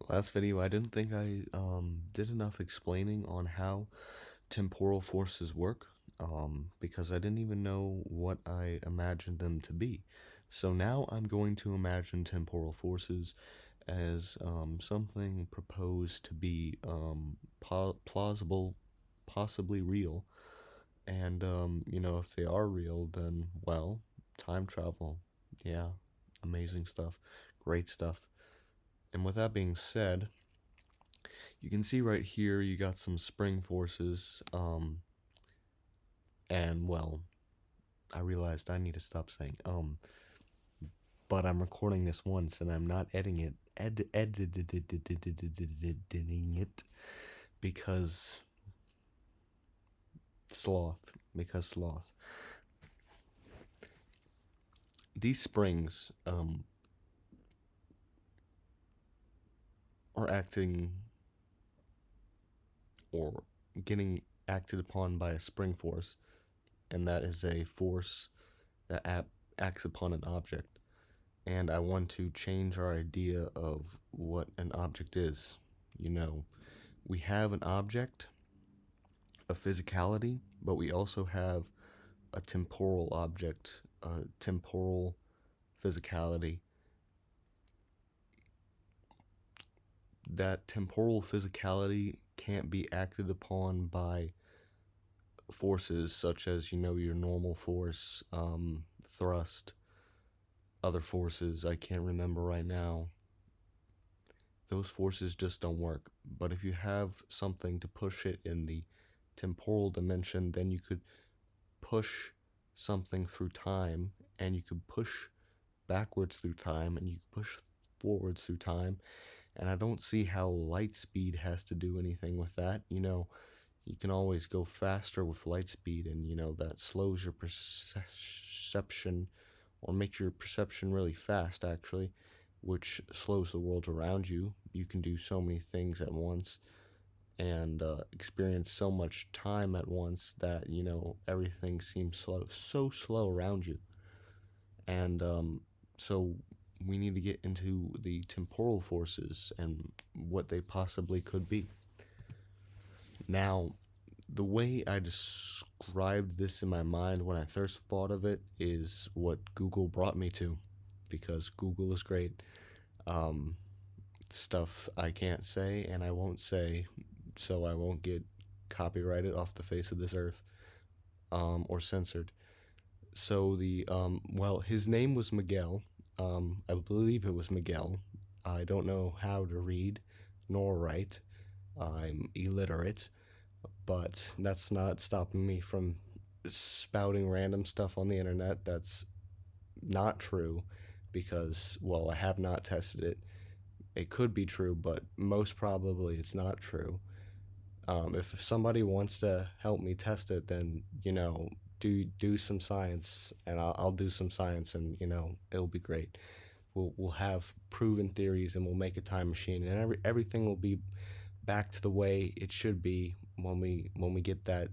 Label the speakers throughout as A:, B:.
A: Last video, I didn't think I did enough explaining on how temporal forces work, because I didn't even know what I imagined them to be. So now I'm going to imagine temporal forces as something proposed to be plausible, possibly real, and if they are real, then well, time travel, yeah, amazing stuff, great stuff. And with that being said, you can see right here you got some spring forces, and well, I realized I need to stop saying but I'm recording this once and I'm not editing it because sloth, These springs are acting or getting acted upon by a spring force, and that is a force that acts upon an object. And I want to change our idea of what an object is. We have an object, a physicality, but we also have a temporal object, a temporal physicality. That temporal physicality can't be acted upon by forces such as, your normal force, thrust, other forces I can't remember right now. Those forces just don't work. But if you have something to push it in the temporal dimension, then you could push something through time, and you could push backwards through time, and you could push forwards through time. And I don't see how light speed has to do anything with that. You can always go faster with light speed, and that slows your perception, or makes your perception really fast actually, which slows the world around you. You can do so many things at once and experience so much time at once that everything seems so slow around you. And so we need to get into the temporal forces and what they possibly could be. Now, the way I described this in my mind when I first thought of it is what Google brought me to, because Google is great. Stuff I can't say and I won't say, so I won't get copyrighted off the face of this earth, or censored. So his name was Miguel. I believe it was Miguel. I don't know how to read nor write. I'm illiterate, but that's not stopping me from spouting random stuff on the internet that's not true, because, well, I have not tested it. It could be true, but most probably it's not true. If somebody wants to help me test it, then do some science, and I'll do some science, and it'll be great. We'll have proven theories, and we'll make a time machine, and everything will be back to the way it should be when we get that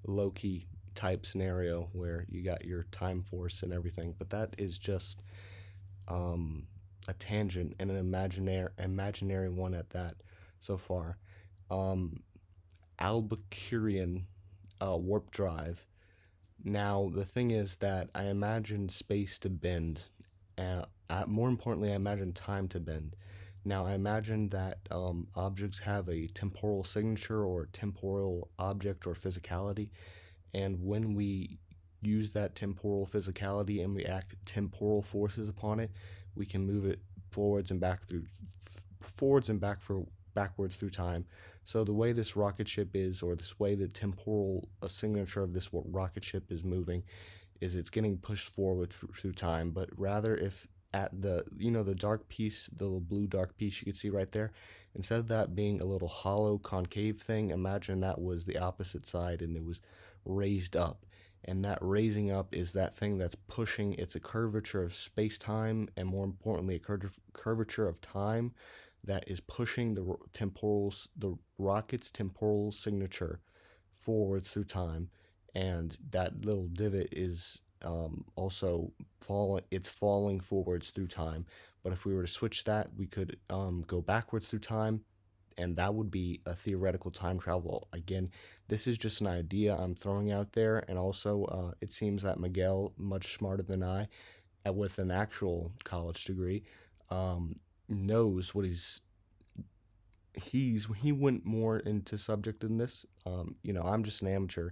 A: Loki type scenario where you got your time force and everything. But that is just a tangent, and an imaginary one at that so far. Albuquerque warp drive. Now, the thing is that I imagine space to bend. More importantly, I imagine time to bend. Now, I imagine that objects have a temporal signature, or temporal object, or physicality. And when we use that temporal physicality and we act temporal forces upon it, we can move it forwards and backwards through time. So the way this rocket ship is, or this way the temporal signature of this rocket ship is moving, is it's getting pushed forward through time. But rather, if at the dark piece, the little blue dark piece you can see right there, instead of that being a little hollow concave thing, imagine that was the opposite side and it was raised up. And that raising up is that thing that's pushing. It's a curvature of space-time, and more importantly, a curvature of time that is pushing the rocket's temporal signature forwards through time. And that little divot is also it's falling forwards through time. But if we were to switch that, we could go backwards through time, and that would be a theoretical time travel. Again, this is just an idea I'm throwing out there, and also it seems that Miguel, much smarter than I, with an actual college degree, knows what he went more into subject in this. I'm just an amateur.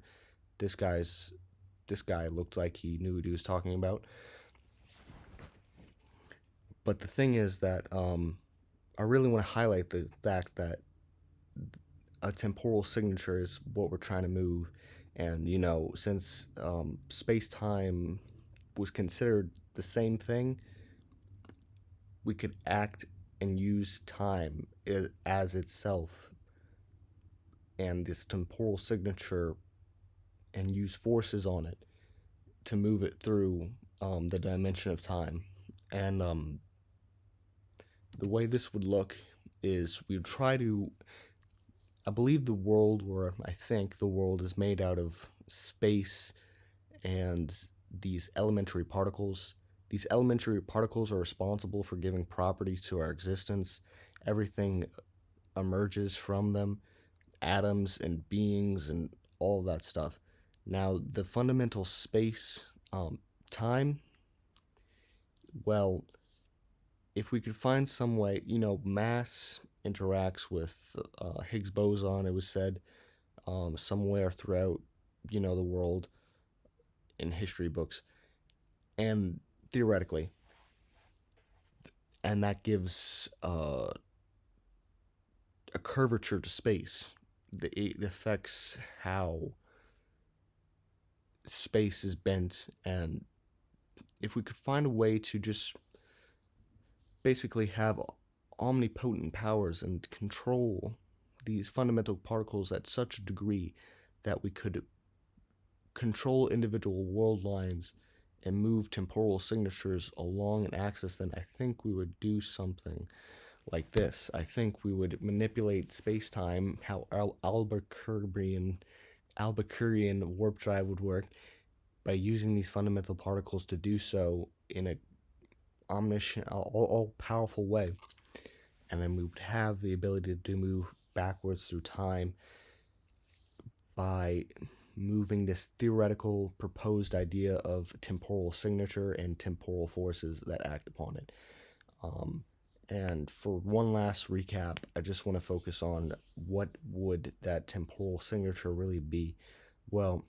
A: This guy's this guy looked like he knew what he was talking about. But the thing is that I really want to highlight the fact that a temporal signature is what we're trying to move. And, since space time was considered the same thing, we could act and use time as itself and this temporal signature and use forces on it to move it through the dimension of time. And the way this would look is we would try to. I think the world is made out of space and these elementary particles. These elementary particles are responsible for giving properties to our existence. Everything emerges from them, atoms and beings and all of that stuff. Now, the fundamental space time, well, if we could find some way, mass interacts with Higgs boson, it was said, somewhere throughout, the world in history books, and theoretically, and that gives a curvature to space. It affects how space is bent, and if we could find a way to just basically have omnipotent powers and control these fundamental particles at such a degree that we could control individual world lines and move temporal signatures along an axis, then I think we would do something like this. I think we would manipulate space-time, how Albuquerquean warp drive would work, by using these fundamental particles to do so in a omniscient, all-powerful way. And then we would have the ability to move backwards through time by moving this theoretical proposed idea of temporal signature and temporal forces that act upon it. And for one last recap, I just want to focus on what would that temporal signature really be. Well,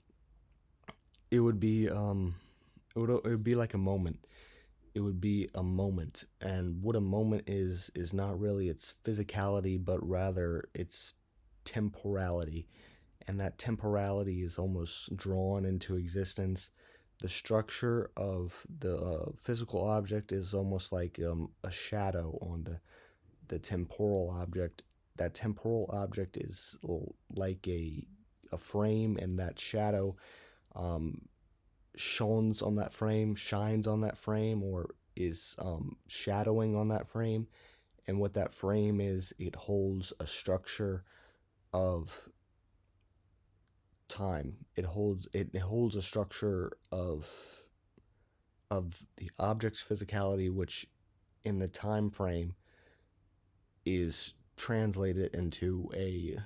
A: it would be it would be like a moment. It would be a moment, and what a moment is not really its physicality, but rather its temporality, and that temporality is almost drawn into existence. The structure of the physical object is almost like a shadow on the temporal object. That temporal object is like a frame, and that shadow shines on that frame, or is shadowing on that frame. And what that frame is, it holds a structure of time. It holds a structure of the object's physicality, which in the time frame is translated into a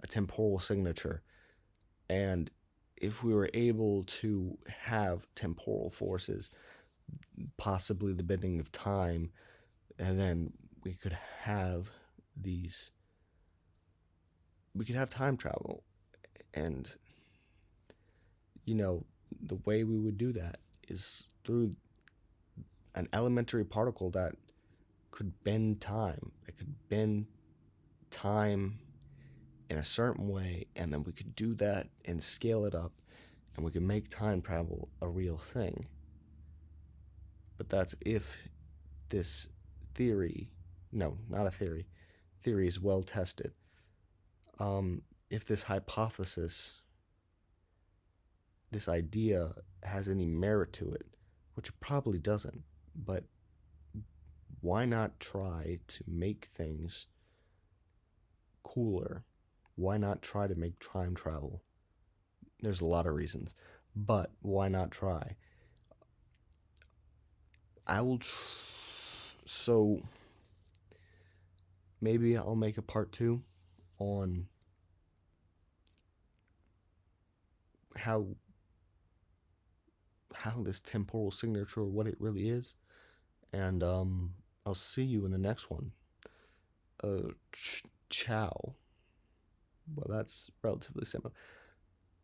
A: temporal signature. And if we were able to have temporal forces, possibly the bending of time, and then we could have time travel. And the way we would do that is through an elementary particle that could bend time, in a certain way, and then we could do that and scale it up, and we could make time travel a real thing. But that's if this theory, no, not a theory is well tested. If this hypothesis, this idea, has any merit to it, which it probably doesn't, but why not try to make things cooler? Why not try to make time travel There's a lot of reasons, but why not try? I will. So maybe I'll make a part two on how this temporal signature, what it really is, and I'll see you in the next one. Ciao. Well, that's relatively similar.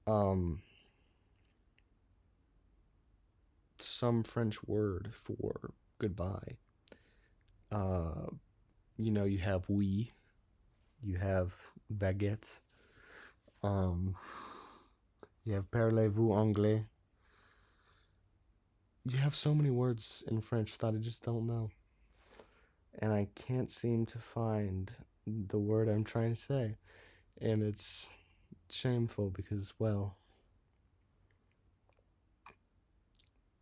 A: Um, some French word for goodbye. Uh, you have oui, you have baguette, um, you have parlez-vous anglais. You have so many words in French that I just don't know. And I can't seem to find the word I'm trying to say. And it's shameful because, well,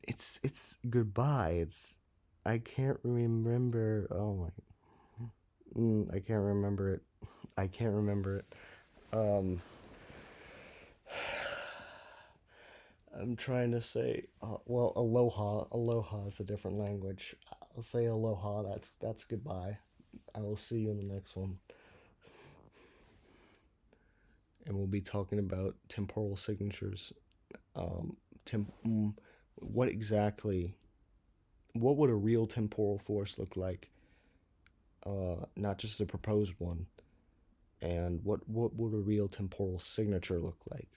A: it's goodbye. I can't remember. Oh my, I can't remember it. I can't remember it. Um, I'm trying to say, well, aloha. Aloha is a different language. I'll say aloha. That's goodbye. I will see you in the next one, and we'll be talking about temporal signatures. Um, temp- mm, what exactly? What would a real temporal force look like? Not just a proposed one. And what would a real temporal signature look like?